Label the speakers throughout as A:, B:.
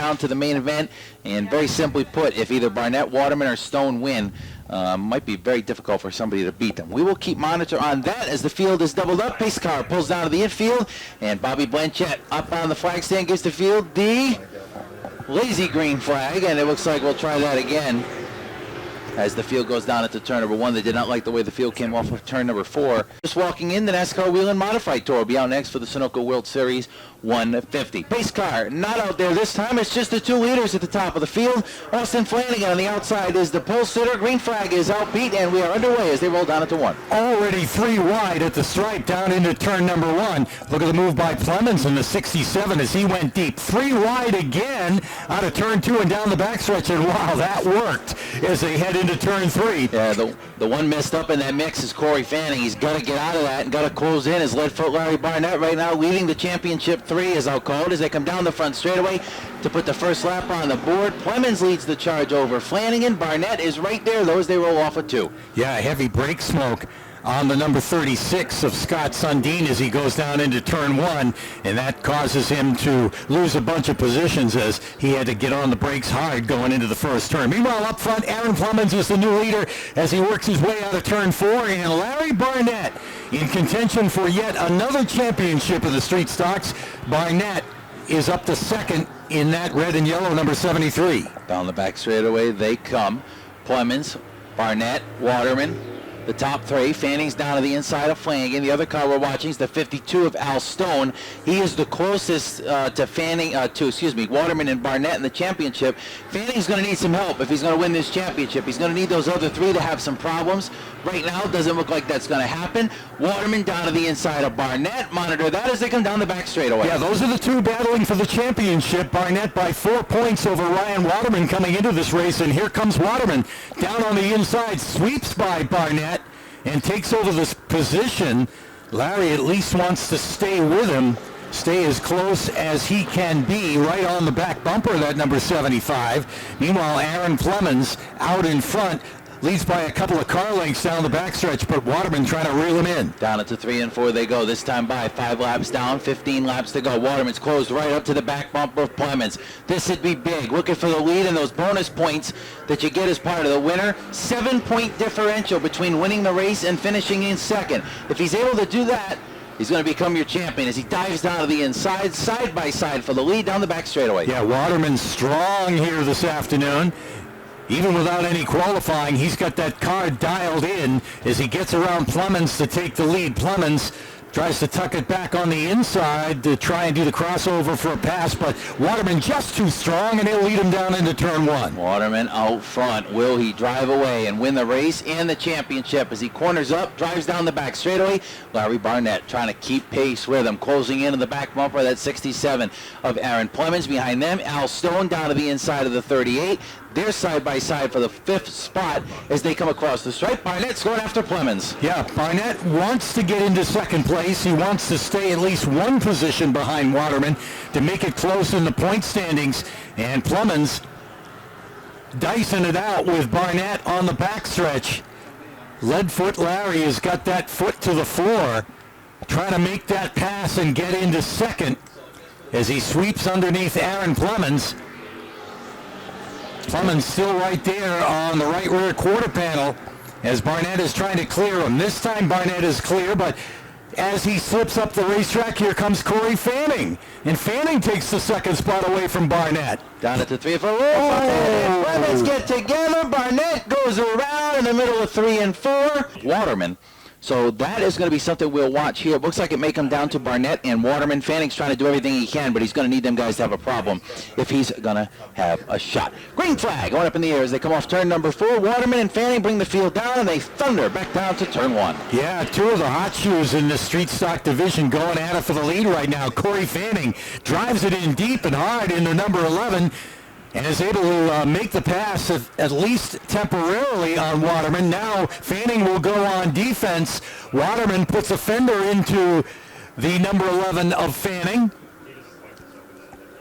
A: down to the main event. And very simply put, if either Barnett, Waterman, or Stone win, might be very difficult for somebody to beat them. We will keep monitor on that as the field is doubled up. Pace car pulls down to the infield, and Bobby Blanchett up on the flag stand gives the field the lazy green flag, and it looks like we'll try that again as the field goes down into turn number 1. They did not like the way the field came off of turn number 4. Just walking in, the NASCAR Wheel and Modified Tour will be out next for the Sunoco World Series 150. Pace car not out there this time. It's just the 2 leaders at the top of the field. Austin Flanagan on the outside is the pole sitter. Green flag is out, Pete, and we are underway as they roll down into 1.
B: Already 3 wide at the stripe down into turn number 1. Look at the move by Clemens in the 67 as he went deep. 3 wide again out of turn 2 and down the backstretch, and wow, that worked as they head into turn 3.
A: Yeah, the one messed up in that mix is Corey Fanning. He's got to get out of that and got to close in. His lead foot Larry Barnett right now leading the championship 3, as I'll call it, as they come down the front straightaway to put the first lap on the board. Clemens leads the charge over Flanagan. Barnett is right there, though, as they roll off a 2.
B: Yeah, heavy brake smoke on the number 36 of Scott Sundin as he goes down into turn 1, and that causes him to lose a bunch of positions as he had to get on the brakes hard going into the first turn. Meanwhile, up front, Aaron Clemens is the new leader as he works his way out of turn 4, and Larry Barnett in contention for yet another championship of the street stocks. Barnett is up to second in that red and yellow number 73.
A: Down the back straightaway they come. Clemens, Barnett, Waterman, the top 3. Fanning's down to the inside of Flanagan. The other car we're watching is the 52 of Al Stone. He is the closest to Waterman and Barnett in the championship. Fanning's going to need some help if he's going to win this championship. He's going to need those other 3 to have some problems. Right now, it doesn't look like that's going to happen. Waterman down to the inside of Barnett. Monitor that as they come down the back straightaway.
B: Yeah, those are the 2 battling for the championship. Barnett by 4 points over Ryan Waterman coming into this race, and here comes Waterman down on the inside, sweeps by Barnett and takes over this position. Larry at least wants to stay with him, stay as close as he can be, right on the back bumper of that number 75. Meanwhile, Aaron Clemens out in front, leads by a couple of car lengths down the backstretch, but Waterman trying to reel him in.
A: Down into 3 and 4 they go, this time by 5 laps down, 15 laps to go. Waterman's closed right up to the back bumper of Clemens. This would be big, looking for the lead and those bonus points that you get as part of the winner. 7-point differential between winning the race and finishing in second. If he's able to do that, he's going to become your champion as he dives down to the inside, side by side for the lead down the back straightaway.
B: Yeah, Waterman's strong here this afternoon. Even without any qualifying, he's got that car dialed in as he gets around Clemens to take the lead. Clemens tries to tuck it back on the inside to try and do the crossover for a pass, but Waterman just too strong, and he'll lead him down into turn 1.
A: Waterman out front. Will he drive away and win the race and the championship as he corners up, drives down the back straightaway? Larry Barnett trying to keep pace with him, closing in on the back bumper, that 67 of Aaron Clemens. Behind them, Al Stone down to the inside of the 38. They're side by side for the 5th spot as they come across the stripe. Barnett's going after Clemens.
B: Yeah, Barnett wants to get into second place. He wants to stay at least 1 position behind Waterman to make it close in the point standings. And Clemens dicing it out with Barnett on the backstretch. Leadfoot Larry has got that foot to the floor, trying to make that pass and get into second as he sweeps underneath Aaron Clemens. Clemens still right there on the right rear quarter panel as Barnett is trying to clear him. This time Barnett is clear, but as he slips up the racetrack, here comes Corey Fanning. And Fanning takes the second spot away from Barnett.
A: Down at the 3 for Clemens get together. Barnett goes around in the middle of 3 and 4. Waterman. So that is going to be something we'll watch here. It looks like it may come down to Barnett and Waterman. Fanning's trying to do everything he can, but he's going to need them guys to have a problem if he's going to have a shot. Green flag going up in the air as they come off turn number 4. Waterman and Fanning bring the field down, and they thunder back down to turn 1.
B: Yeah, 2 of the hot shoes in the street stock division going at it for the lead right now. Corey Fanning drives it in deep and hard into number 11. And is able to make the pass at least temporarily on Waterman. Now Fanning will go on defense. Waterman puts a fender into the number 11 of Fanning.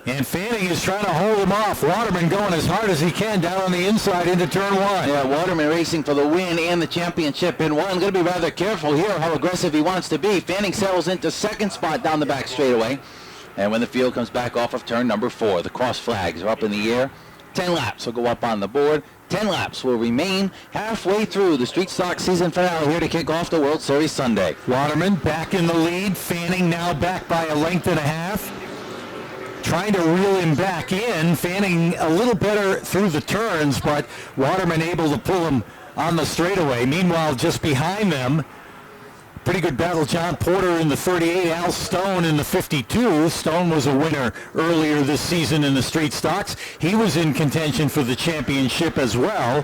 B: And Fanning is trying to hold him off. Waterman going as hard as he can down on the inside into turn 1.
A: Yeah, Waterman racing for the win and the championship in 1. Going to be rather careful here how aggressive he wants to be. Fanning settles into second spot down the back straightaway. And when the field comes back off of turn number 4, the cross flags are up in the air. 10 laps will go up on the board. 10 laps will remain halfway through the Street Stock season finale here to kick off the World Series Sunday.
B: Waterman back in the lead. Fanning now back by a length and a half. Trying to reel him back in. Fanning a little better through the turns, but Waterman able to pull him on the straightaway. Meanwhile, just behind them, pretty good battle. John Porter in the 38, Al Stone in the 52. Stone was a winner earlier this season in the Street Stocks. He was in contention for the championship as well.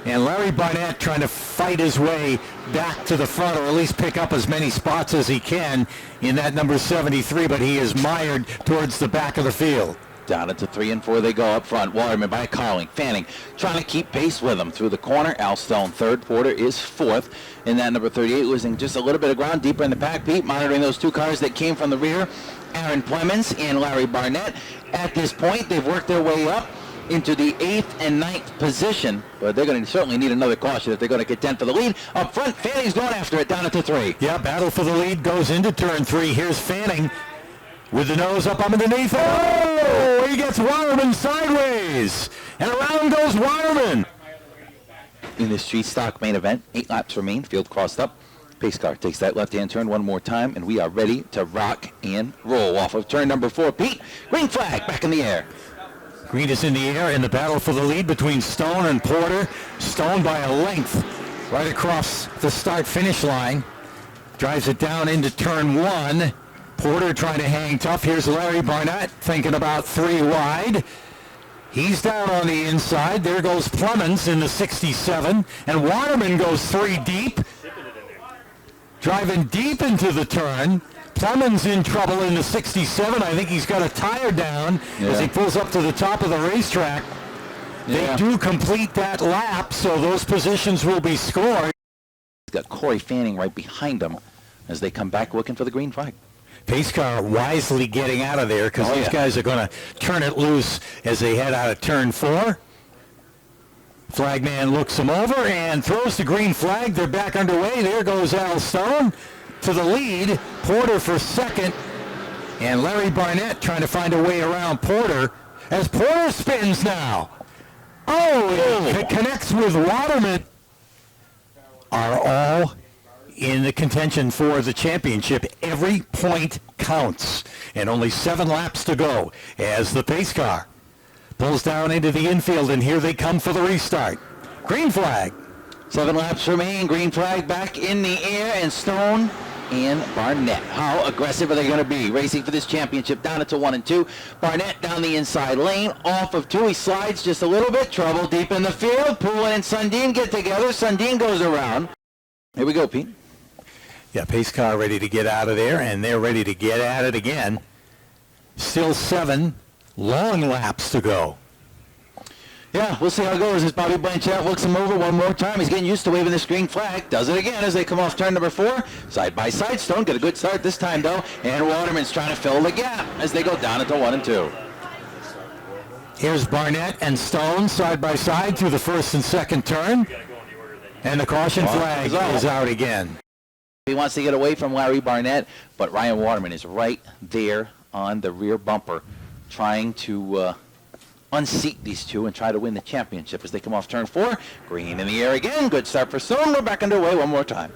B: And Larry Barnett trying to fight his way back to the front, or at least pick up as many spots as he can in that number 73, but he is mired towards the back of the field.
A: Down into 3 and 4 they go up front. Waterman by Carling. Fanning trying to keep pace with them through the corner. Al Stone third. Porter is fourth in that number 38, losing just a little bit of ground deeper in the pack. Pete monitoring those 2 cars that came from the rear. Aaron Clemens and Larry Barnett. At this point, they've worked their way up into the 8th and 9th position, but they're going to certainly need another caution if they're going to contend for the lead. Up front, Fanning's going after it down into 3.
B: Yeah, battle for the lead goes into turn 3. Here's Fanning with the nose up underneath. Oh, he gets Waterman sideways, and around goes Waterman.
A: In the Street Stock main event, 8 laps remain, field crossed up. Pace car takes that left-hand turn one more time, and we are ready to rock and roll off of turn number 4. Pete, green flag back in the air.
B: Green is in the air in the battle for the lead between Stone and Porter. Stone by a length right across the start-finish line. Drives it down into turn 1. Porter trying to hang tough. Here's Larry Barnett thinking about 3 wide. He's down on the inside. There goes Clemens in the 67. And Waterman goes 3 deep. Driving deep into the turn. Clemens in trouble in the 67. I think he's got a tire down as he pulls up to the top of the racetrack. They do complete that lap, so those positions will be scored.
A: He's got Corey Fanning right behind him as they come back looking for the green flag.
B: Pace car wisely getting out of there because these guys are going to turn it loose as they head out of turn 4. Flagman looks them over and throws the green flag. They're back underway. There goes Al Stone to the lead. Porter for second. And Larry Barnett trying to find a way around Porter as Porter spins now. Oh, it connects with Waterman. Are all in the contention for the championship. Every point counts. And only 7 laps to go as the pace car pulls down into the infield, and here they come for the restart. Green flag.
A: 7 laps remain. Green flag back in the air, and Stone and Barnett. How aggressive are they going to be? Racing for this championship down into 1 and 2. Barnett down the inside lane, off of 2. He slides just a little bit. Trouble deep in the field. Poulin and Sundin get together. Sundin goes around. Here we go, Pete.
B: Yeah, pace car ready to get out of there, and they're ready to get at it again. Still 7 long laps to go.
A: Yeah, we'll see how it goes as Bobby Blanchett looks him over one more time. He's getting used to waving this green flag. Does it again as they come off turn number 4. Side by side. Stone get a good start this time, though. And Waterman's trying to fill the gap as they go down into 1 and 2.
B: Here's Barnett and Stone side by side through the first and second turn. And the caution flag is out again.
A: He wants to get away from Larry Barnett, but Ryan Waterman is right there on the rear bumper trying to unseat these two and try to win the championship as they come off turn 4. Green in the air again. Good start for Stone. We're back underway one more time.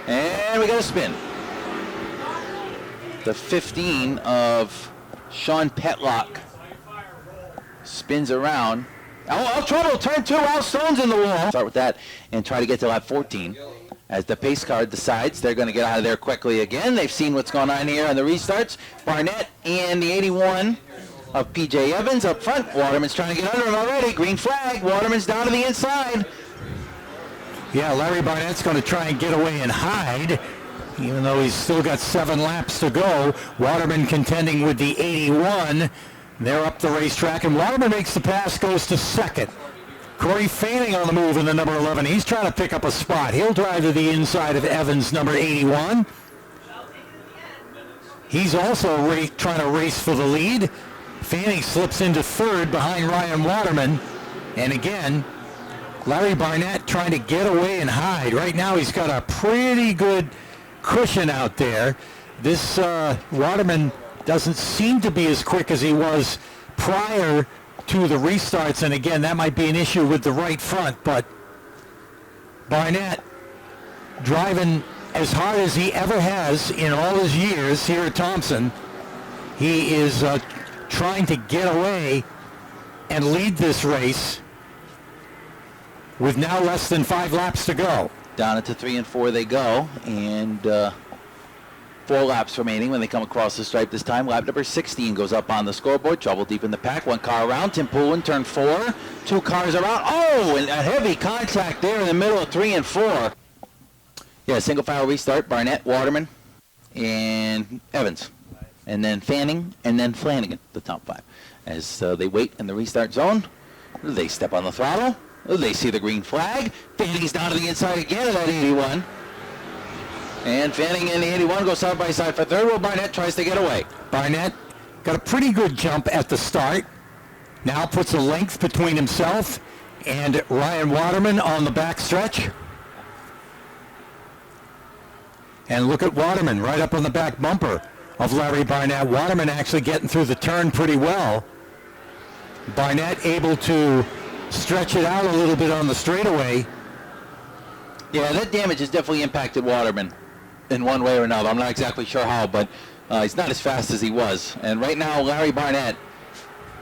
A: And we got a spin. The 15 of Sean Petlock spins around. Oh, trouble. Turn 2. Al Stone's in the wall. Start with that and try to get to lap 14. As the pace car decides they're going to get out of there quickly again. They've seen what's going on here on the restarts. Barnett and the 81 of P.J. Evans up front. Waterman's trying to get under him already. Green flag. Waterman's down to the inside.
B: Yeah, Larry Barnett's going to try and get away and hide, even though he's still got 7 laps to go. Waterman contending with the 81. They're up the racetrack, and Waterman makes the pass, goes to second. Corey Fanning on the move in the number 11. He's trying to pick up a spot. He'll drive to the inside of Evans, number 81. He's also trying to race for the lead. Fanning slips into third behind Ryan Waterman. And again, Larry Barnett trying to get away and hide. Right now he's got a pretty good cushion out there. This Waterman doesn't seem to be as quick as he was prior to the restarts, and again, that might be an issue with the right front, but Barnett driving as hard as he ever has in all his years here at Thompson. He is trying to get away and lead this race with now less than 5 laps to go.
A: Down into 3 and 4 they go, and 4 laps remaining when they come across the stripe this time. Lap number 16 goes up on the scoreboard. Trouble deep in the pack. 1 car around. Tim Poulin, turn 4. 2 cars around. Oh, and a heavy contact there in the middle of 3 and 4. Yeah, single file restart. Barnett, Waterman, and Evans. And then Fanning, and then Flanagan, the top 5. As they wait in the restart zone, they step on the throttle. They see the green flag. Fanning's down to the inside again of that 81. And Fanning and the 81 go side by side for third, while Barnett tries to get away.
B: Barnett got a pretty good jump at the start. Now puts a length between himself and Ryan Waterman on the back stretch. And look at Waterman right up on the back bumper of Larry Barnett. Waterman actually getting through the turn pretty well. Barnett able to stretch it out a little bit on the straightaway.
A: Yeah, that damage has definitely impacted Waterman in one way or another. I'm not exactly sure how, but he's not as fast as he was. And right now, Larry Barnett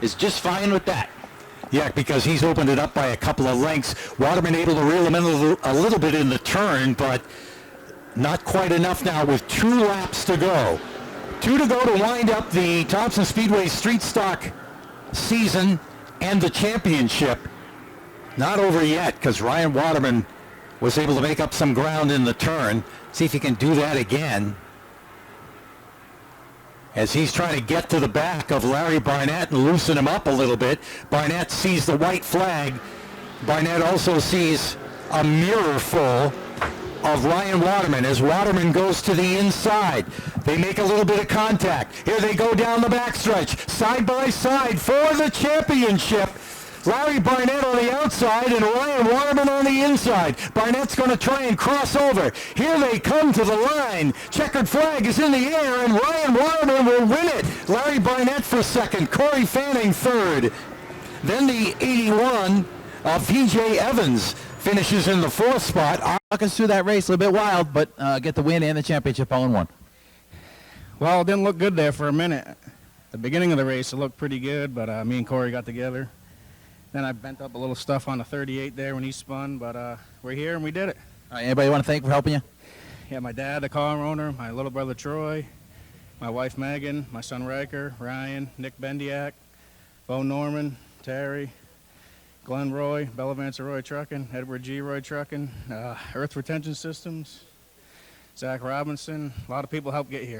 A: is just fine with that.
B: Yeah, because he's opened it up by a couple of lengths. Waterman able to reel him in a little bit in the turn, but not quite enough now with 2 laps to go. 2 to go to wind up the Thompson Speedway Street Stock season and the championship. Not over yet, because Ryan Waterman was able to make up some ground in the turn. See if he can do that again. As he's trying to get to the back of Larry Barnett and loosen him up a little bit. Barnett sees the white flag. Barnett also sees a mirror full of Ryan Waterman as Waterman goes to the inside. They make a little bit of contact. Here they go down the backstretch, side by side for the championship. Larry Barnett on the outside and Ryan Waterman on the inside. Barnett's going to try and cross over. Here they come to the line. Checkered flag is in the air, and Ryan Waterman will win it. Larry Barnett for second. Corey Fanning third. Then the 81 of P.J. Evans finishes in the 4th spot.
C: Walk us through that race, a little bit wild, but get the win and the championship all in one.
D: Well, it didn't look good there for a minute. The beginning of the race, it looked pretty good, but me and Corey got together. Then I bent up a little stuff on the 38 there when he spun, but we're here and we did it.
C: All right, anybody want to thank for helping you?
D: Yeah, my dad, the car owner, my little brother Troy, my wife Megan, my son Riker, Ryan, Nick Bendiak, Bo Norman, Terry, Glenn Roy, Bella Vance Roy Trucking, Edward G. Roy Trucking, Earth Retention Systems, Zach Robinson. A lot of people helped get here.